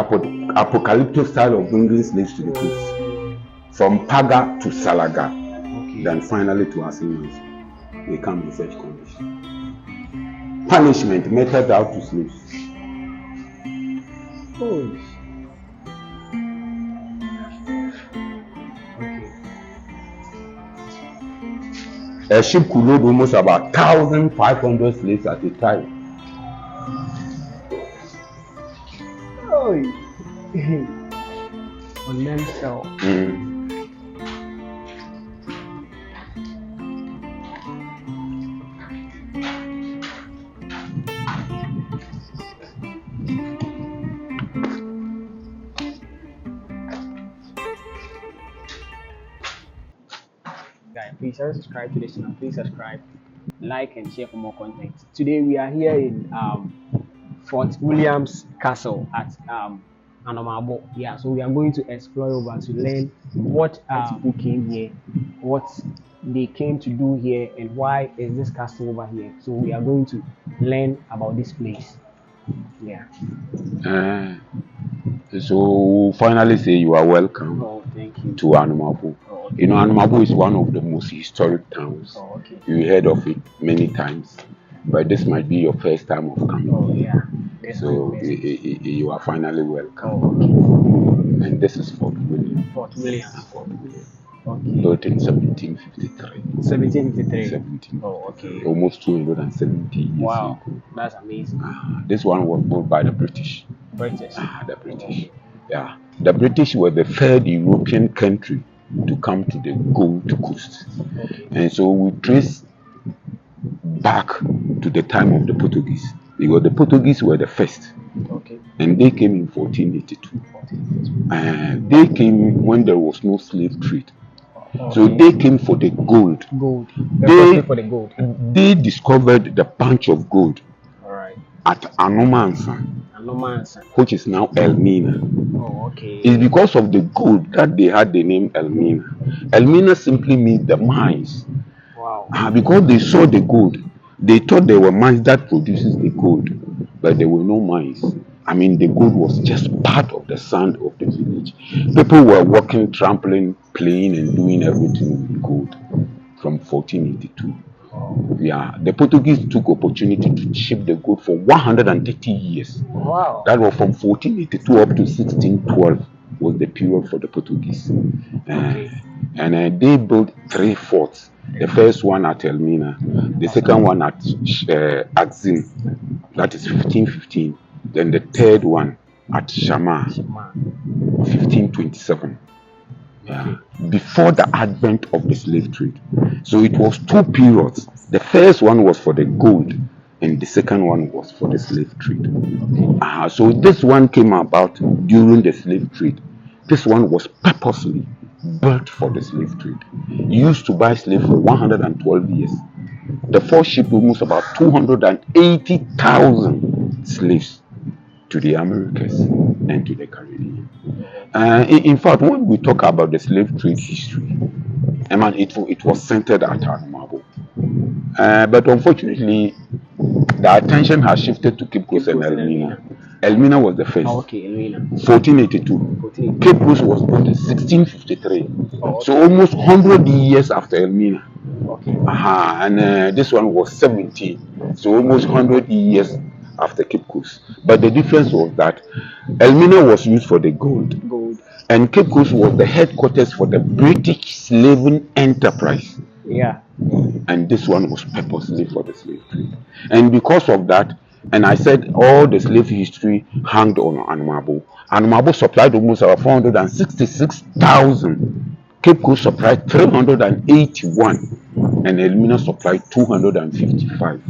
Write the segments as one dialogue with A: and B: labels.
A: apocalyptic style of bringing slaves to the coast, from Paga to Salaga, then finally to Asimans. They come in such condition. Punishment meted out to slaves.
B: Oh.
A: A ship could load almost about 1,500 slaves at a time.
B: Oh. On themselves. Guys, please subscribe to this channel. Please subscribe, like, and share for more content. Today we are here in Fort William's Castle at Anomabo. Yeah, so we are going to explore over to learn what people came here, what they came to do here, and why is this castle over here. So we are going to learn about this place. Yeah.
A: So finally say you are welcome
B: thank you.
A: to Anomabo. You know, Anomabo is one of the most historic towns. You heard of it many times, but this might be your first time of coming.
B: Yeah.
A: So you are finally welcome. And this is Fort William.
B: Fort William.
A: Built in 1753.
B: 1753.
A: Almost 270 years
B: wow,
A: ago.
B: That's amazing.
A: This one was built by the British. The British. Yeah. The British were the third European country to come to the Gold Coast. And so we trace back to the time of the Portuguese, because the Portuguese were the first. And they came in 1482. And they came when there was no slave trade. So they came for the gold. They discovered the bunch of gold at Anomabo, which is now Elmina. It's because of the gold that they had the name Elmina. Elmina simply means the mines. Because they saw the gold, they thought there were mines that produces the gold, but there were no mines. I mean, the gold was just part of the sand of the village. People were walking, trampling, playing, and doing everything with gold from 1482. Yeah, the Portuguese took opportunity to ship the gold for 130 years.
B: Wow.
A: That was from 1482 up to 1612 was the period for the Portuguese. And they built 3 forts. The first one at Elmina, the second one at Axim, that is 1515. Then the third one at Shama, 1527. Before the advent of the slave trade. So it was 2 periods. The first one was for the gold, and the second one was for the slave trade. So this one came about during the slave trade. This one was purposely built for the slave trade. You used to buy slaves for 112 years. The force shipped almost about 280,000 slaves to the Americas and to the Caribbean. In fact, when we talk about the slave trade history, it was centered at Anomabo. But unfortunately, the attention has shifted to Cape Coast and Elmina. Elmina was the first. 1482. Cape Coast was built in 1653. So almost 100 years after Elmina. And this one was 17. So almost 100 years after Cape Coast. But the difference was that Elmina was used for the gold. And Cape Coast was the headquarters for the British slaving enterprise. And this one was purposely for the slave trade. And because of that, and I said all the slave history hanged on Anomabo. Anomabo supplied almost about 466,000. Cape Coast supplied 381. And Elmina supplied 255.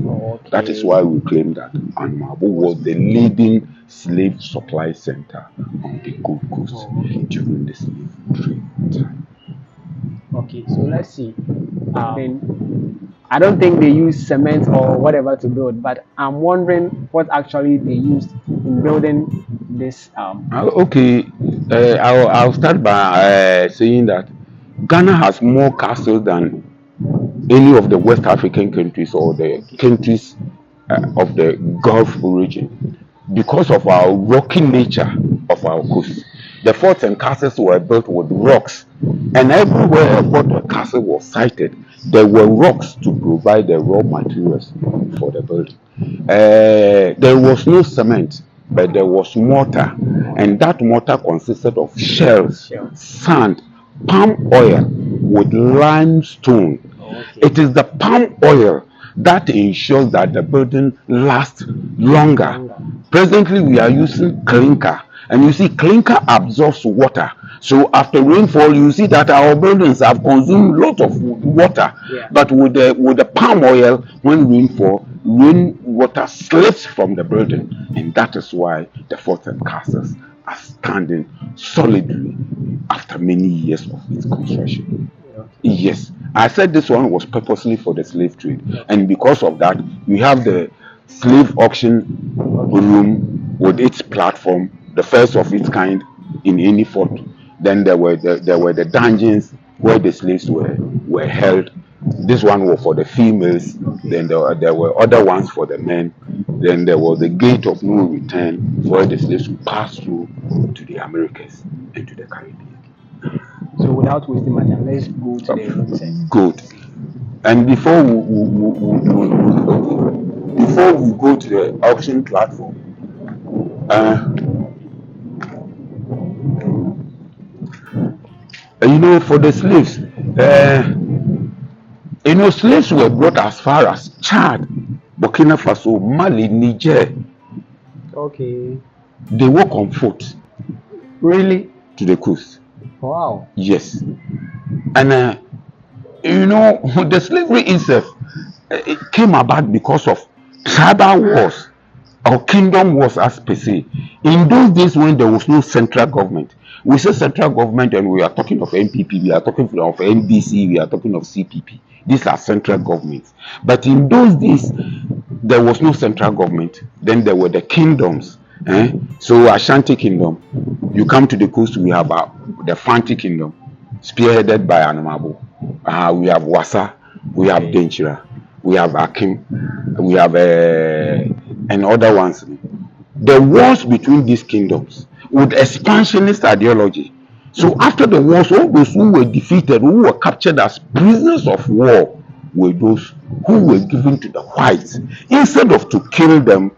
A: That is why we claim that Anomabo was the leading slave supply center on the Gold Coast during the slave trade time.
B: So let's see. I don't think they use cement or whatever to build, but I'm wondering what actually they used in building this.
A: I'll start by saying that Ghana has more castles than any of the West African countries or the countries of the Gulf region, because of our rocky nature of our coast. The forts and castles were built with rocks, and everywhere a fort or castle was sited, there were rocks to provide the raw materials for the building. There was no cement, but there was mortar, and that mortar consisted of shells, sand, palm oil with limestone. Okay. It is the palm oil that ensures that the building lasts longer. Presently, we are using clinker, and you see, clinker absorbs water. So after rainfall, you see that our buildings have consumed a lot of water. Yeah. But with the palm oil, when rainfall, rainwater slips from the building, and that is why the forts and castles are standing solidly after many years of its construction. Yes, I said this one was purposely for the slave trade, and because of that, we have the slave auction room with its platform, the first of its kind in any fort. Then there were the dungeons where the slaves were held. This one was for the females. Then there were other ones for the men. Then there was the gate of no return where the slaves would pass through to the Americas and to the Caribbean.
B: So without wasting much time, let's go to the room.
A: Good. And before we go to the auction platform, for the slaves, slaves were brought as far as Chad, Burkina Faso, Mali, Niger.
B: Okay.
A: They walk on foot.
B: Really?
A: To the coast.
B: Wow.
A: Yes. And the slavery itself, it came about because of tribal wars or kingdom wars, as per se. In those days when there was no central government, we say central government and we are talking of NPP, we are talking of NDC, we are talking of CPP. These are central governments. But in those days, there was no central government. Then there were the kingdoms. So Ashanti Kingdom, you come to the coast, we have the Fanti Kingdom, spearheaded by Anomabo. We have Wassa, we have Denchira, we have Akim, we have and other ones. The wars between these kingdoms with expansionist ideology. So after the wars, all those who were defeated, who were captured as prisoners of war, were those who were given to the whites. Instead of to kill them,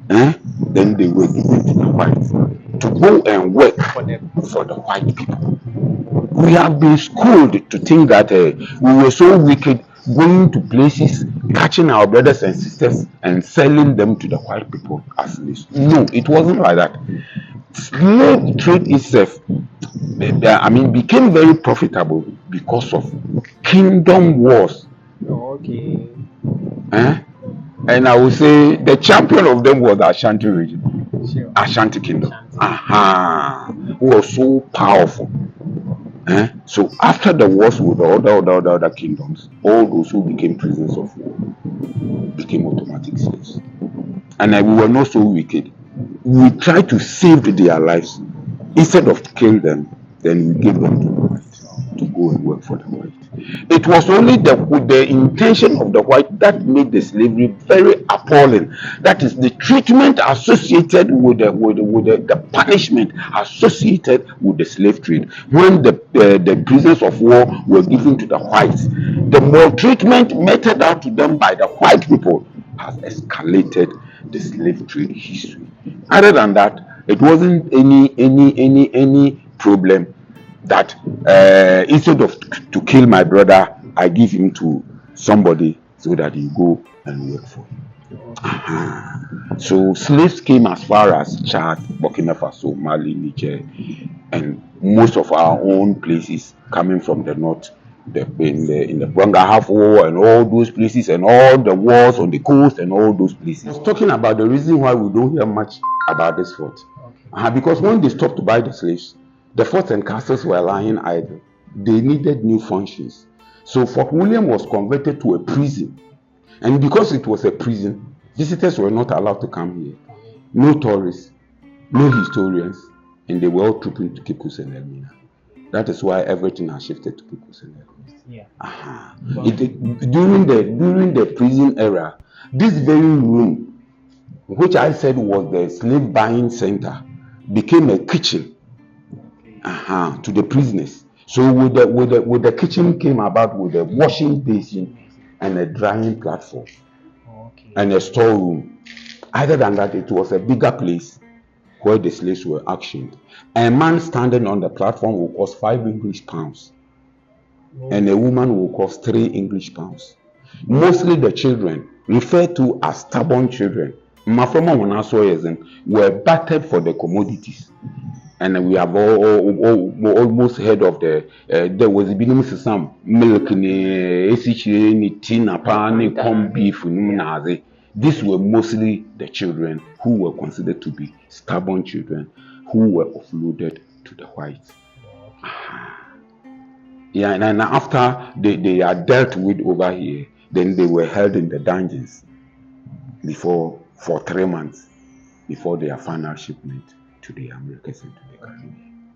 A: then they were given to the whites to go and work for the white people. We have been schooled to think that we were so wicked, going to places, catching our brothers and sisters and selling them to the white people as slaves. No, it wasn't like that. Slave trade itself, became very profitable because of kingdom wars.
B: Okay.
A: And I would say the champion of them was the Ashanti region, sure. Ashanti Kingdom, who was so powerful. So after the wars with the other kingdoms, all those who became prisoners of war became automatic slaves. And we were not so wicked. We tried to save their lives. Instead of to kill them, then we gave them to the white to go and work for the white. It was only the intention of the white that made the slavery very appalling. That is the treatment associated with the punishment associated with the slave trade. When the prisoners of war were given to the whites, the maltreatment meted out to them by the white people has escalated the slave trade history. Other than that, it wasn't any problem that instead of to kill my brother, I give him to somebody so that he go and work for him. So slaves came as far as Chad, Burkina Faso, Mali, Niger, and most of our own places coming from the north, in the Bangahaf War and all those places, and all the wars on the coast and all those places. I was talking about the reason why we don't hear much about this fort. Because when they stopped to buy the slaves, the forts and castles were lying idle. They needed new functions. So Fort William was converted to a prison. And because it was a prison, visitors were not allowed to come here. No tourists, no historians, and they were all trooping to Kipus and Elmina. That is why everything has shifted to Kipus and Elmina. During the prison era, this very room, which I said was the slave buying center, became a kitchen to the prisoners. So with the kitchen came about with a washing basin and a drying platform and a storeroom. Other than that, it was a bigger place where the slaves were auctioned. A man standing on the platform will cost 5 English pounds, and a woman will cost 3 English pounds. Mostly the children, referred to as stubborn children, were battered for the commodities. And we have almost heard of there was some milk, corn beef. These were mostly the children who were considered to be stubborn children who were offloaded to the whites. Yeah, and after they are dealt with over here, then they were held in the dungeons for 3 months before their final shipment to the Americas and to the Caribbean.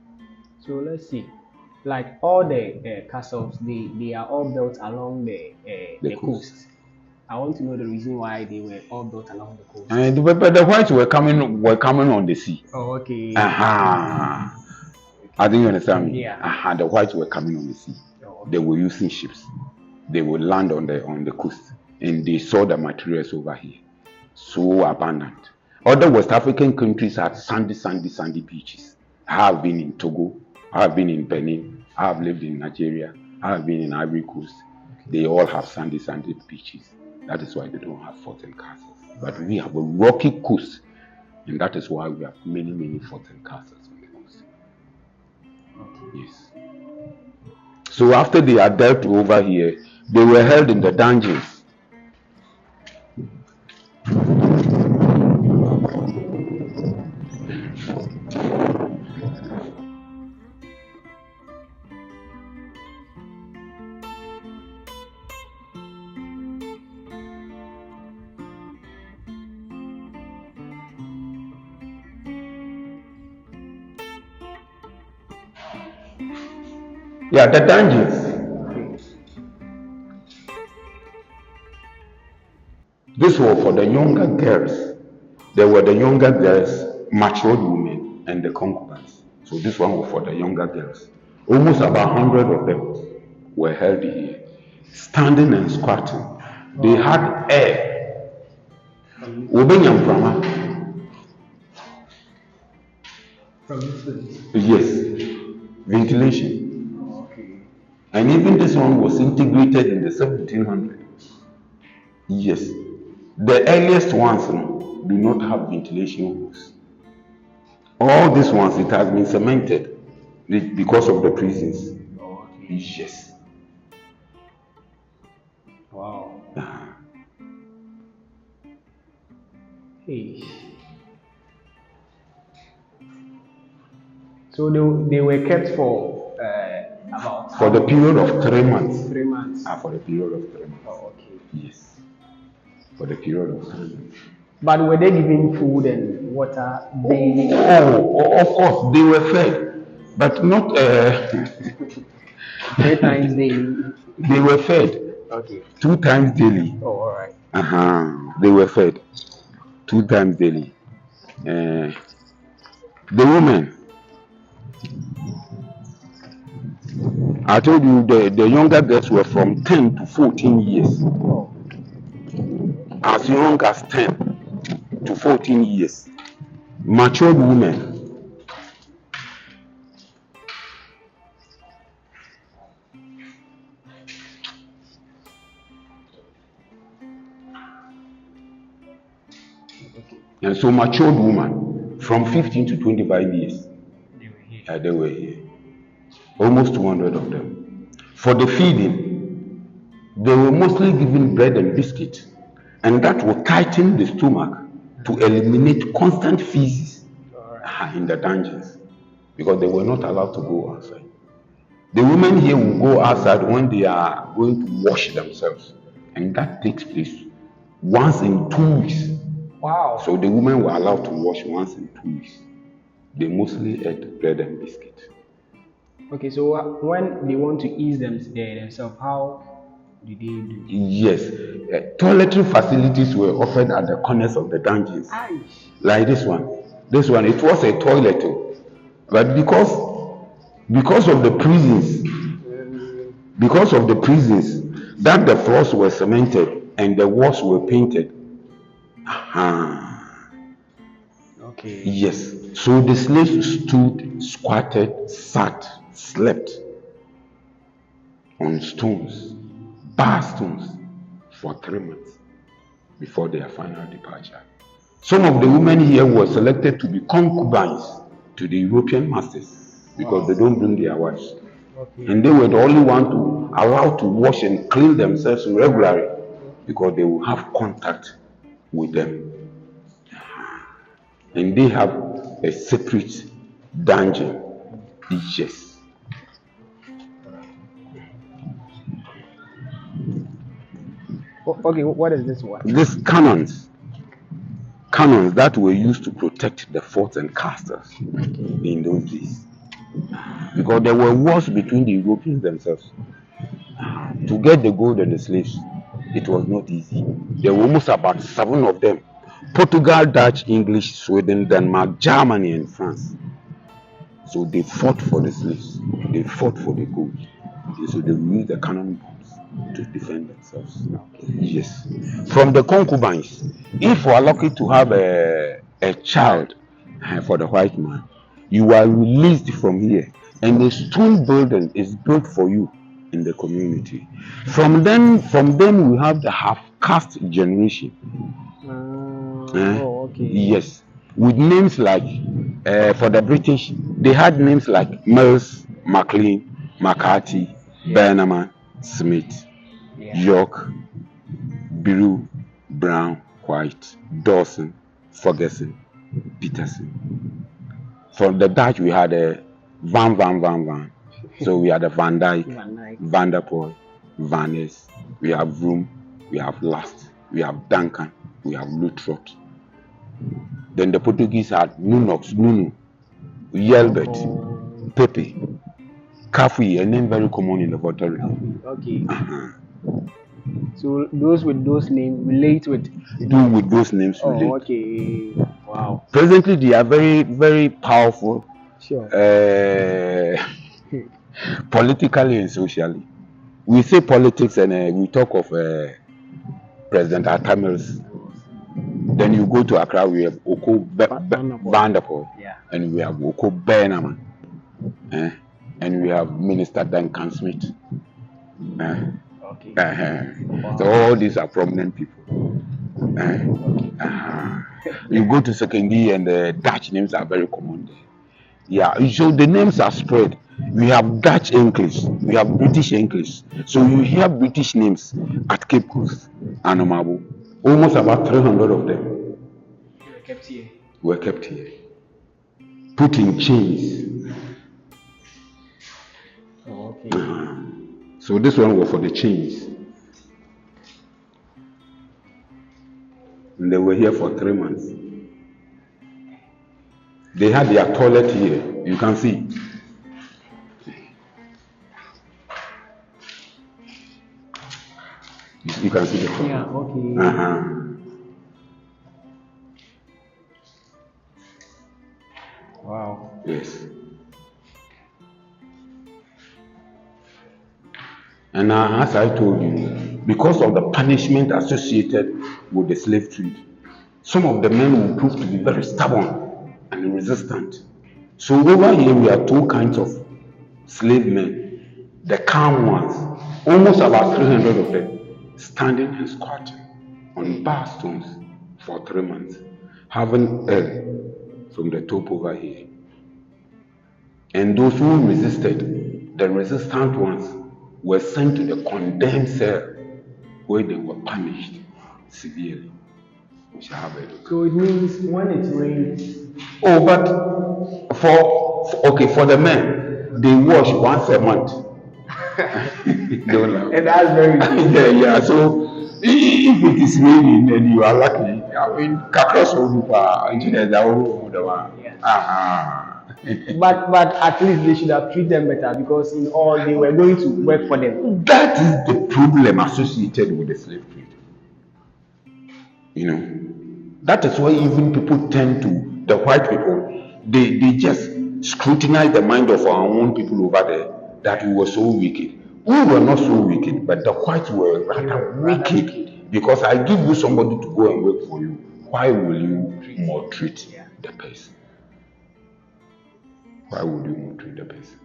B: So let's see, like all the castles, they are all built along the coast. I want to know the reason why they were all built along the coast.
A: But the whites were coming on the sea.
B: Oh, okay.
A: I think you understand me.
B: Yeah.
A: The whites were coming on the sea.
B: Oh, okay.
A: They were using ships. They would land on the coast, and they saw the materials over here, so abundant. Other West African countries had sandy beaches. I have been in Togo. I have been in Benin. I have lived in Nigeria. I have been in Ivory Coast. They all have sandy beaches. That is why they don't have forts and castles. But we have a rocky coast, and that is why we have many forts and castles on the coast. Okay. Yes. So after they are dealt over here, they were held in the dungeons. Yeah, the dungeons. This was for the younger girls. There were the younger girls, matured women, and the concubines. So this one was for the younger girls. Almost about 100 of them were held here, standing and squatting. They had air. Yes, ventilation. And even this one was integrated in the 1700s. Yes. The earliest ones do not have ventilation holes. All these ones, it has been cemented because of the prisons. Yes.
B: Wow. Hey. So they were kept for about...
A: For the period of 3 months.
B: 3 months.
A: For the period of 3 months.
B: Oh, okay.
A: Yes. For the period of 3 months.
B: But were they given food and water daily?
A: Oh, of course, they were fed, but not
B: 3 times daily.
A: They were fed.
B: Okay.
A: 2 times daily.
B: Oh, all right.
A: They were fed 2 times daily. The women, I told you the younger girls were from 10 to 14 years. As young as 10 to 14 years. Matured women. And so matured women from 15 to 25 years. They were here. Almost 200 of them. For the feeding, they were mostly given bread and biscuit, and that would tighten the stomach to eliminate constant feces in the dungeons, because they were not allowed to go outside. The women here will go outside when they are going to wash themselves, and that takes place once in 2 weeks.
B: Wow.
A: So the women were allowed to wash once in 2 weeks. They mostly ate bread and biscuit.
B: Okay, so when they want to ease themselves, how do they do?
A: Yes, toiletry facilities were offered at the corners of the dungeons, like this one. This one, it was a toilet, oh. But because of the prisons, that the floors were cemented and the walls were painted.
B: Okay.
A: Yes. So the slaves stood, squatted, sat, slept on stones, bar stones, for 3 months before their final departure. Some of the women here were selected to be concubines to the European masters because they don't bring their wives.
B: Okay.
A: And they were the only one to allow to wash and clean themselves regularly because they will have contact with them. And they have a separate dungeon. Yes.
B: Okay, what is this one?
A: These cannons that were used to protect the forts and castles in those days. Because there were wars between the Europeans themselves. To get the gold and the slaves, it was not easy. There were almost about 7 of them. Portugal, Dutch, English, Sweden, Denmark, Germany, and France. So they fought for the slaves. They fought for the gold. So they used the cannon bombs to defend themselves. Yes. From the concubines, if you are lucky to have a child for the white man, you are released from here, and a stone building is built for you in the community. From them we have the half-caste generation.
B: Okay.
A: Yes, with names like for the British, they had names like Mills, McLean, McCarthy, Bernaman, Smith, York, Biru, Brown, White, Dawson, Ferguson, Peterson. From the Dutch, we had a Van. So we had a Van Dyke, Van der Poel, Van Ness, we have Vroom, we have Last, we have Duncan, we have Lutrot. Then the Portuguese had Nunu, Yelbert, Pepe, Kafui, a name very common in the Volta region.
B: Okay. So those with those names relate with
A: those names relate.
B: Okay. Wow.
A: Presently, they are very, very powerful.
B: Sure.
A: Politically and socially. We say politics and we talk of President Atamils. Then you go to Accra, we have Oko Van der Poel, and we have Oko Bernaman, and we have Minister Duncan Smith. So all these are prominent people. You go to Sekendi and the Dutch names are very common there. Yeah, so the names are spread. We have Dutch English, we have British English. So you hear British names at Cape Coast, Anomabo. Almost about 300 of them were kept here. Put in chains. So this one was for the chains. And they were here for 3 months. They had their toilet here. You can see. You can see the toilet.
B: Yeah, okay. Wow.
A: Yes. And as I told you, because of the punishment associated with the slave trade, some of the men will prove to be very stubborn and resistant. So over here we have 2 kinds of slave men. The calm ones, almost about 300 of them, standing and squatting on bar stones for 3 months, having air from the top over here. And those who resisted, the resistant ones, were sent to the condemned cell where they were punished severely. We shall have a look.
B: So it means when it rains.
A: Oh, but for the men, they wash once a month. Don't laugh.
B: And that's very good.
A: Yeah. So if it is raining, then you are lucky. I mean,
B: But at least they should have treated them better because in all they were going to work for them.
A: That is the problem associated with the slave trade. You know, that is why even people tend to The white people, they just scrutinize the mind of our own people over there that we were so wicked. We were not so wicked, but the whites were rather wicked, because I give you somebody to go and work for you. Why will you maltreat the person? Why would you maltreat the person?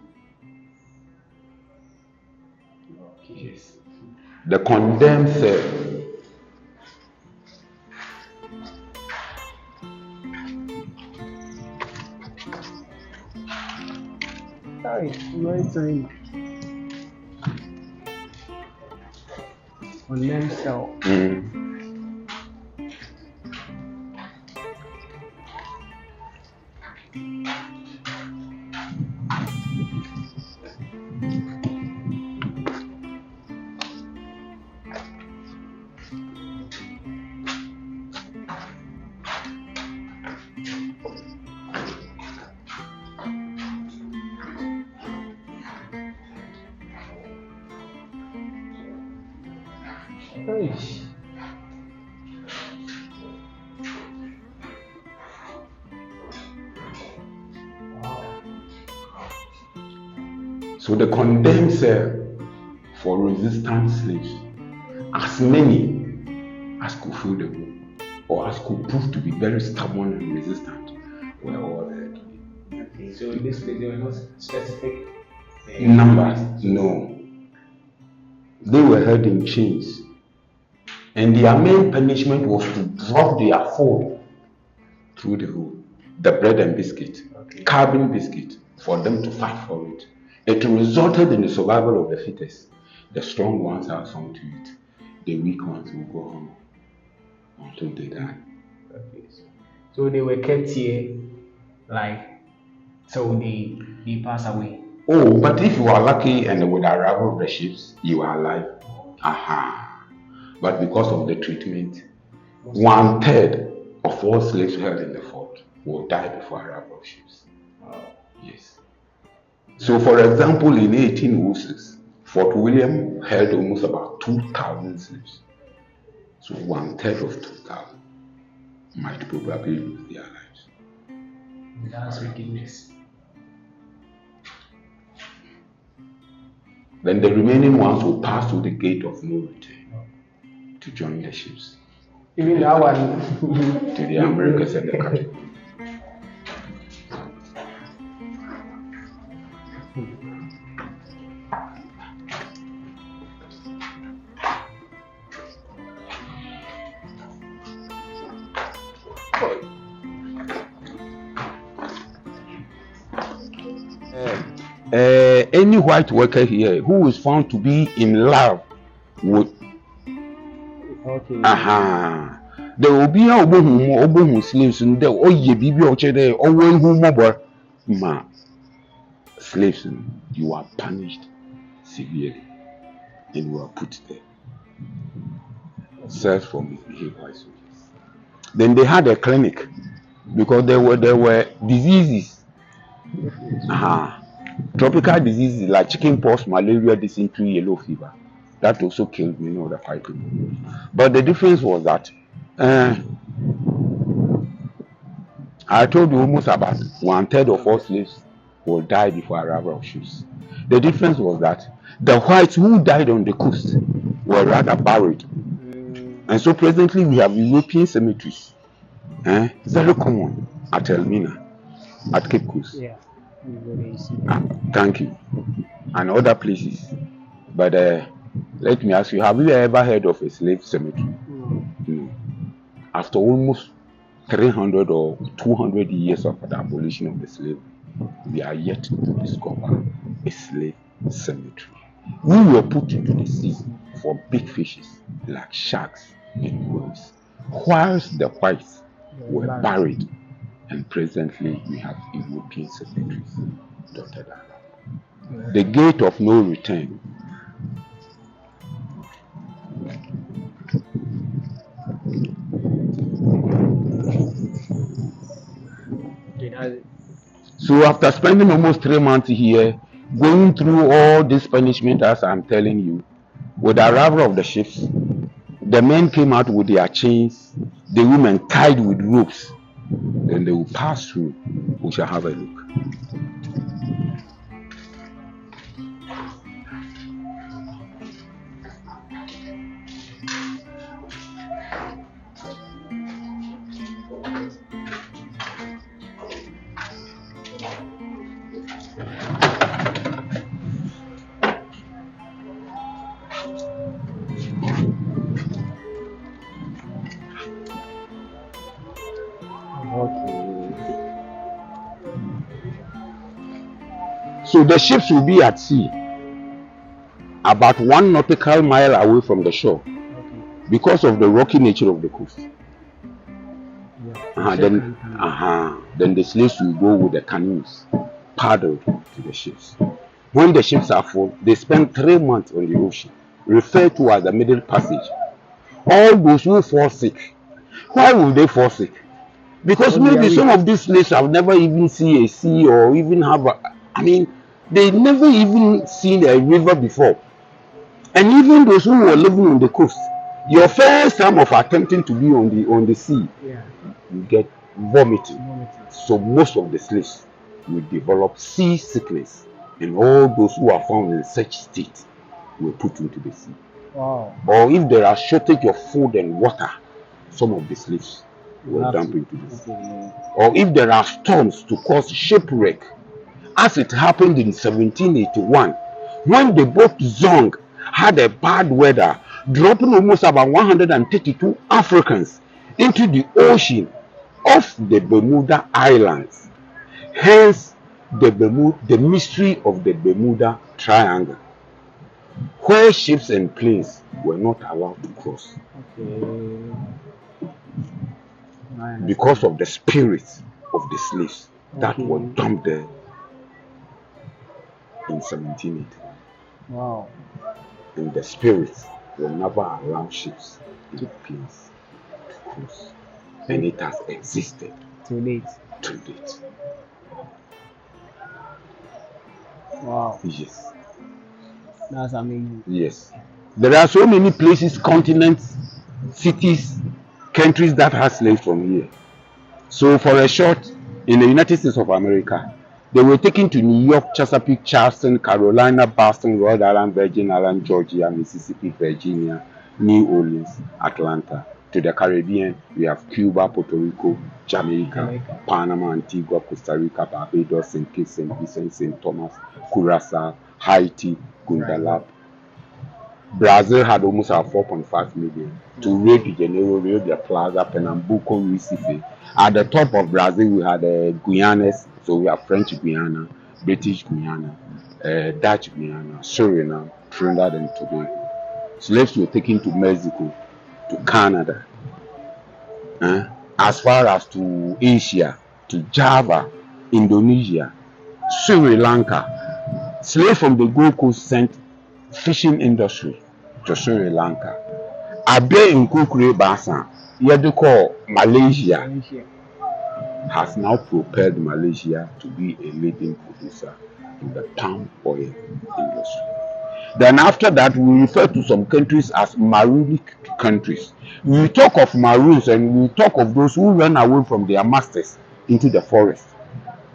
A: Yes. The condemned cell.
B: Right time. Condemned cell.
A: So the condemned cell for resistant slaves, as many as could fill the room, or as could prove to be very stubborn and resistant, were all there.
B: Okay, so in this case, there were not specific
A: numbers. No. They were held in chains. And their main punishment was to drop their food through the hole. The bread and biscuit, carbon biscuit, for them to fight for it. It resulted in the survival of the fittest. The strong ones have some to eat. The weak ones will go home until they die.
B: Okay. So they were kept here, like, so they pass away.
A: Oh, but if you are lucky and with the arrival of the ships, you are alive. Aha. But because of the treatment, 1/3 of all slaves held in the fort will die before arrival of ships. Yes. So, for example, in 1806, Fort William held almost about 2,000 slaves. So 1/3 of 2,000 might probably lose their lives.
B: That's wickedness.
A: Then the remaining ones will pass through the gate of no return to join the ships.
B: Even that one.
A: To the Americas and the country. Any white worker here who is found to be in love with there will be a slaves in there. Oh, ye be there, oh, when whom ma slaves, you are punished severely and you are put there. Search for misbehaved white soldiers. Then they had a clinic because there were diseases. Tropical diseases like chickenpox, malaria, dysentery, yellow fever. That also killed many other white people. But the difference was that I told you almost about 1/3 of all slaves will die before arrival of ships. The difference was that the whites who died on the coast were rather buried. And so presently we have European cemeteries. Very common at Elmina, at Cape Coast.
B: Yeah.
A: Thank you. And other places. But let me ask you, have you ever heard of a slave cemetery? No. After almost 300 or 200 years of the abolition of the slave, we are yet to discover a slave cemetery. We were put into the sea for big fishes like sharks and worms, whilst the whites were buried. And presently we have European cemeteries dotted around. The gate of no return. So after spending almost 3 months here, going through all this punishment as I'm telling you, with the arrival of the ships, the men came out with their chains, the women tied with ropes. Then they will pass through. We shall have a look. So the ships will be at sea, about 1 nautical mile away from the shore, because of the rocky nature of the coast. Then the slaves will go with the canoes, paddled to the ships. When the ships are full, they spend 3 months on the ocean, referred to as the Middle Passage. All those who fall sick, why will they fall sick? Because maybe some of these slaves have never even seen a sea or even have they never even seen a river before. And even those who were living on the coast, your first time of attempting to be on the sea, you get vomiting. So most of the slaves will develop sea sickness, and all those who are found in such state will put into the sea.
B: Wow.
A: Or if there are shortage of food and water, some of the slaves will dump into the sea. Or if there are storms to cause shipwreck, as it happened in 1781, when the boat Zong had a bad weather, dropping almost about 132 Africans into the ocean off the Bermuda Islands. Hence the mystery of the Bermuda Triangle, where ships and planes were not allowed to cross. Because of the spirits of the slaves that were dumped there in 1780.
B: Wow.
A: And the spirits will never allow ships and planes to cross. And it has existed
B: to date. Wow.
A: Yes.
B: That's amazing.
A: Yes. There are so many places, continents, cities, countries that have slaves from here. So for a short, in the United States of America, they were taken to New York, Chesapeake, Charleston, Carolina, Boston, Rhode Island, Virgin Island, Georgia, Mississippi, Virginia, New Orleans, Atlanta. To the Caribbean, we have Cuba, Puerto Rico, Jamaica, Panama, Antigua, Costa Rica, Barbados, St. Kitts, St. Vincent, St. Thomas, Curacao, Haiti, Guadeloupe. Brazil had almost 4.5 million. To Rio de Janeiro, Rio de Plaza, Pernambuco, Recife. At the top of Brazil, we had Guianas, so we have French Guiana, British Guiana, Dutch Guiana, Suriname, Trinidad and Tobago. Slaves were taken to Mexico, to Canada, as far as to Asia, to Java, Indonesia, Sri Lanka. Slaves from the Gold Coast sent fishing industry to Sri Lanka. Abe in Kukure Basan, Yaduko, Malaysia, has now propelled Malaysia to be a leading producer in the palm oil industry. Then after that, we refer to some countries as maroonic countries. We talk of Maroons and we talk of those who ran away from their masters into the forest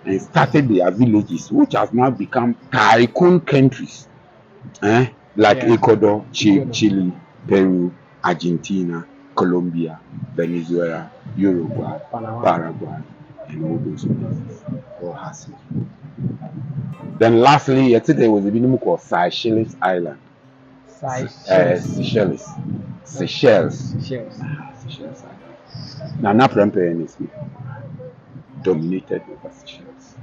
A: and started their villages, which have now become tycoon countries, like Ecuador, Chile, Peru, Argentina, Colombia, Venezuela, Uruguay, Paraguay, and all those places. All has it. Then lastly, yesterday was a minimum called Seychelles Island. Seychelles. Now, not Prempeh dominated over Seychelles.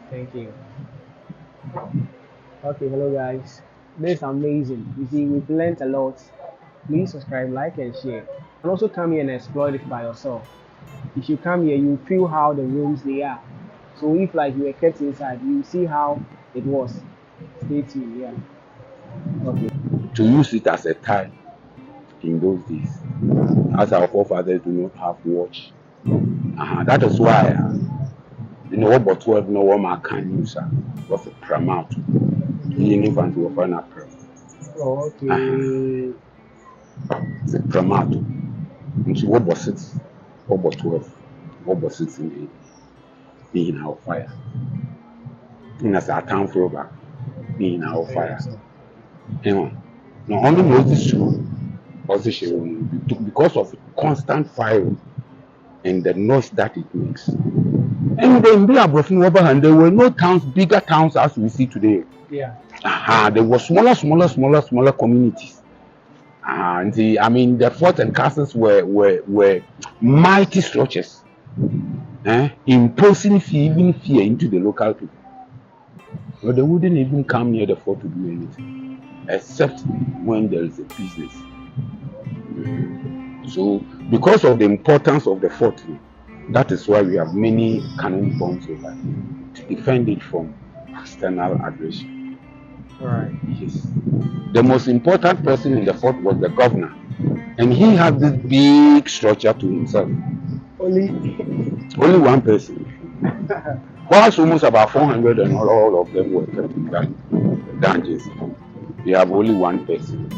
B: Thank you. Okay, hello guys. This is amazing. You see, we've learned a lot. Please subscribe, like, and share. And also come here and explore it by yourself. If you come here, you feel how the rooms they are. So if like you were kept inside, you see how it was. Stay tuned, yeah. Okay.
A: To use it as a tie in those days, as our forefathers do not have watch. That is why, what but 12 no one can use was a pramato. He ain't fancy of an apple.
B: Okay.
A: The Pramato. And what was it? What was 12? What was it in our fire? And as our town throwback in our fire. You know, now only knows this true position because of constant firing and the noise that it makes. And then there were no towns, bigger towns as we see today.
B: Yeah.
A: There were smaller communities. And the forts and castles were mighty structures, imposing fear into the local people. But they wouldn't even come near the fort to do anything, except when there is a business. So, because of the importance of the fort, that is why we have many cannon bombs over here to defend it from external aggression.
B: Right.
A: Yes. The most important person in the fort was the governor, and he had this big structure to himself.
B: Only
A: one person. Whilst almost about 400 and all of them were kept in that dungeons, we have only one person.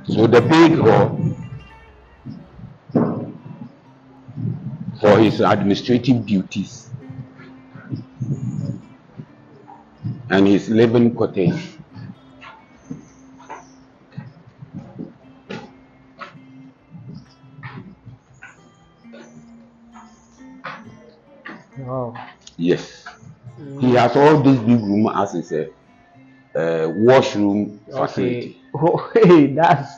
A: So the big hall for his administrative duties and his living quarters.
B: Oh.
A: Yes. He has all this big room as is a washroom facility.
B: Oh, hey, that's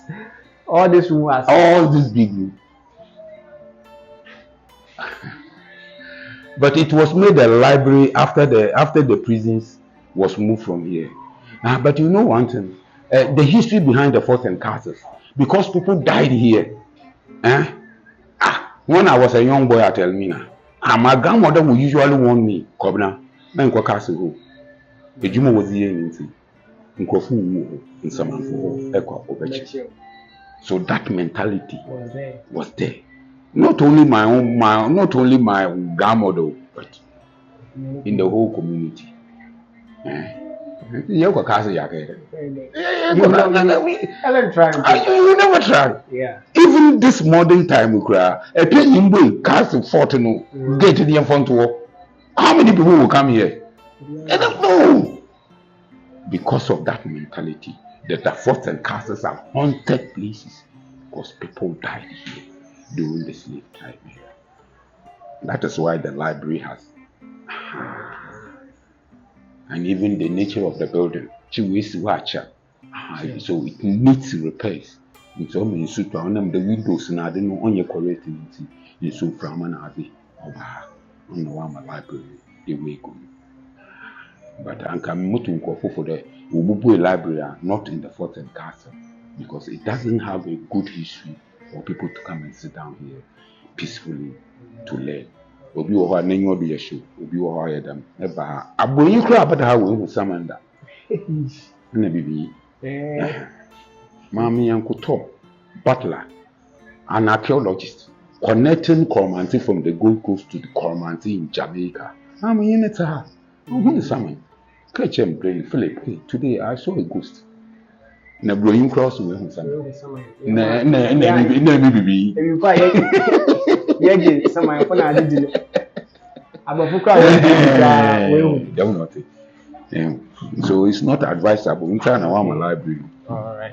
B: all this room has.
A: All this big room. But it was made a library after the prisons was moved from here. But you know one thing, the history behind the forts and castles, because people died here. When I was a young boy at Elmina, my grandmother would usually warn me, Kobna, Menko Castle. The Juma was here in Nkofu in Samanfo, so that mentality was there. Not only my grandmother, but in the whole community. You never try.
B: Yeah.
A: Even this modern time, we cry. A penny castle fort no get to the infant war. How many people will come here? I don't know. Because of that mentality, that the forts and castles are haunted places because people died here during the slave time. That is why the library has, and even the nature of the building, so it needs repairs. In some institute, the windows and I don't know on your correct in so from an abbey on the one library, the way go. But I'm coming for the Ububu library, not in the fort and castle, because it doesn't have a good history for people to come and sit down here peacefully to learn. Obi wo ha nanyo do yesho obi wo ha yedam eba aboyi kura abata ha wo samanda na bibi mami yankoto butler, an archaeologist connecting Coromantee from the Gold Coast to the Coromantee in Jamaica. I'm in it. Who is someone? Catch him, brain Philip. Hey, today I saw a ghost. Na blowing cross we who someone. Na bibi.
B: Yeah, someone for na did. Abafuka we
A: So it's not advisable. We try na one library.
B: All right.